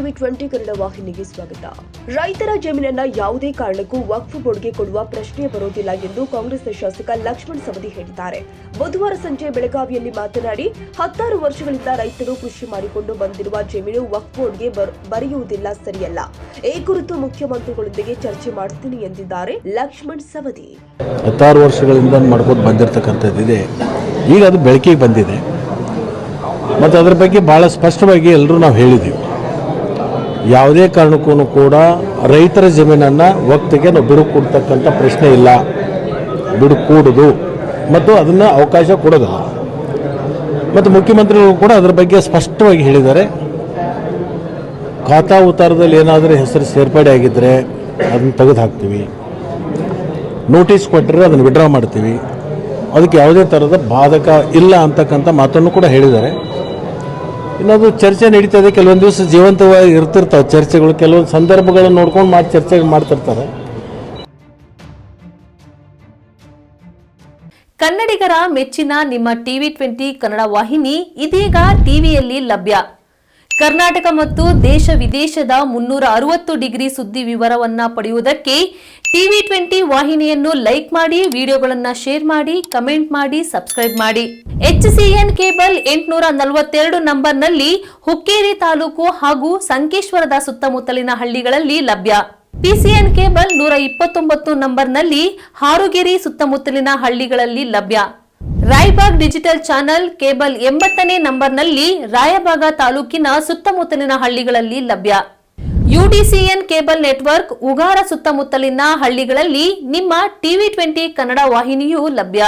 TV 20 Kannada ವಾಹಿನಿಗೆ ಸ್ವಾಗತ. ರೈತರ ಜಮೀನನ್ನ ಯಾವುದೇ ಕಾರಣಕ್ಕೂ ವಕ್ಫ್ ಬೋರ್ಡ್ಗೆ ಕೊಡುವ ಪ್ರಶ್ನೆ ಬರೋದಿಲ್ಲ ಎಂದು ಕಾಂಗ್ರೆಸ್ ಶಾಸಕ ಲಕ್ಷ್ಮಣ್ ಸವದಿ ಹೇಳಿದ್ದಾರೆ. ಬುಧವಾರ ಸಂಜೆ ಬೆಳಗಾವಿಯಲ್ಲಿ ಮಾತನಾಡಿ 16 ವರ್ಷಗಳಿಂದ ರೈತರು ಕೃಷಿ ಮಾಡಿಕೊಂಡು ಬಂದಿರುವ ಜಮೀನು ವಕ್ಫ್ ಬೋರ್ಡ್ಗೆ ಬರೆಯುವುದಿಲ್ಲ ಸರಿಯಲ್ಲ. ಈ ಕುರಿತು ಮುಖ್ಯಮಂತ್ರಿಗಳೊಂದಿಗೆ ಚರ್ಚೆ ಮಾಡ್ತೀನಿ ಎಂದಿದ್ದಾರೆ ಲಕ್ಷ್ಮಣ್ ಸವದಿ. 16 ವರ್ಷಗಳಿಂದ ಮಾಡ್ಕೊಂಡು ಬಂದಿರತಕ್ಕಂಥದ್ದಿದೆ. ಈಗ ಅದು ಬೆಳಕಿಗೆ ಬಂದಿದೆ ಮತ್ತು ಅದರ ಬಗ್ಗೆ ಭಾಳ ಸ್ಪಷ್ಟವಾಗಿ ಎಲ್ಲರೂ ನಾವು ಹೇಳಿದ್ದೀವಿ. ಯಾವುದೇ ಕಾರಣಕ್ಕೂ ಕೂಡ ರೈತರ ಜಮೀನನ್ನು ವಕ್ತಿಗೆ ನಾವು ಬಿಡುಕೊಡ್ತಕ್ಕಂಥ ಪ್ರಶ್ನೆ ಇಲ್ಲ, ಬಿಡುಕೂಡುದು ಮತ್ತು ಅದನ್ನು ಅವಕಾಶ ಕೊಡೋದಿಲ್ಲ. ಮತ್ತು ಮುಖ್ಯಮಂತ್ರಿಗಳು ಕೂಡ ಅದರ ಬಗ್ಗೆ ಸ್ಪಷ್ಟವಾಗಿ ಹೇಳಿದ್ದಾರೆ. ಖಾತಾ ಉತ್ತಾರದಲ್ಲಿ ಏನಾದರೂ ಹೆಸರು ಸೇರ್ಪಡೆ ಆಗಿದ್ದರೆ ಅದನ್ನು ತೆಗೆದು ಹಾಕ್ತೀವಿ, ನೋಟಿಸ್ ಕೊಟ್ಟರೆ ಅದನ್ನು ವಿಡ್ರಾ ಮಾಡ್ತೀವಿ, ಅದಕ್ಕೆ ಯಾವುದೇ ಥರದ ಬಾಧಕ ಇಲ್ಲ ಅಂತಕ್ಕಂಥ ಮಾತನ್ನು ಕೂಡ ಹೇಳಿದ್ದಾರೆ. ಇನ್ನೊಂದು ಚರ್ಚೆ ನಡೀತದೆ. ಕೆಲವೊಂದು ದಿವಸ ಜೀವಂತವಾಗಿ ಇರ್ತಿರ್ತಾವೆ ಚರ್ಚೆಗಳು, ಕೆಲವೊಂದು ಸಂದರ್ಭಗಳನ್ನು ನೋಡ್ಕೊಂಡು ಚರ್ಚೆ ಮಾಡ್ತಿರ್ತಾರೆ. ಕನ್ನಡಿಗರ ಮೆಚ್ಚಿನ ನಿಮ್ಮ ಟಿವಿ 20 ಕನ್ನಡ ವಾಹಿನಿ ಇದೀಗ ಟಿವಿಯಲ್ಲಿ ಲಭ್ಯ. ಕರ್ನಾಟಕ ಮತ್ತು ದೇಶ ವಿದೇಶದ 360 ಡಿಗ್ರಿ ಸುದ್ದಿ ವಿವರವನ್ನ ಪಡೆಯುವುದಕ್ಕೆ ಟಿವಿ 20 ವಾಹಿನಿಯನ್ನು ಲೈಕ್ ಮಾಡಿ, ವಿಡಿಯೋಗಳನ್ನು ಶೇರ್ ಮಾಡಿ, ಕಮೆಂಟ್ ಮಾಡಿ, ಸಬ್ಸ್ಕ್ರೈಬ್ ಮಾಡಿ. HCN ಕೇಬಲ್ 842 ನಂಬರ್ನಲ್ಲಿ ಹುಕ್ಕೇರಿ ತಾಲೂಕು ಹಾಗೂ ಸಂಕೇಶ್ವರದ ಸುತ್ತಮುತ್ತಲಿನ ಹಳ್ಳಿಗಳಲ್ಲಿ ಲಭ್ಯ. PCN ಕೇಬಲ್ 129 ನಂಬರ್ನಲ್ಲಿ ಹಾರುಗೆರೆ ಸುತ್ತಮುತ್ತಲಿನ ಹಳ್ಳಿಗಳಲ್ಲಿ ಲಭ್ಯ. ರಾಯಬಾಗ್ ಡಿಜಿಟಲ್ ಚಾನೆಲ್ ಕೇಬಲ್ 80ನೇ ನಂಬರ್ನಲ್ಲಿ ರಾಯಬಾಗ ತಾಲೂಕಿನ ಸುತ್ತಮುತ್ತಲಿನ ಹಳ್ಳಿಗಳಲ್ಲಿ ಲಭ್ಯ. UDCN ಕೇಬಲ್ ನೆಟ್ವರ್ಕ್ ಉಗಾರ ಸುತ್ತಮುತ್ತಲಿನ ಹಳ್ಳಿಗಳಲ್ಲಿ ನಿಮ್ಮ ಟಿವಿ 20 ಕನ್ನಡ ವಾಹಿನಿಯೂ ಲಭ್ಯ.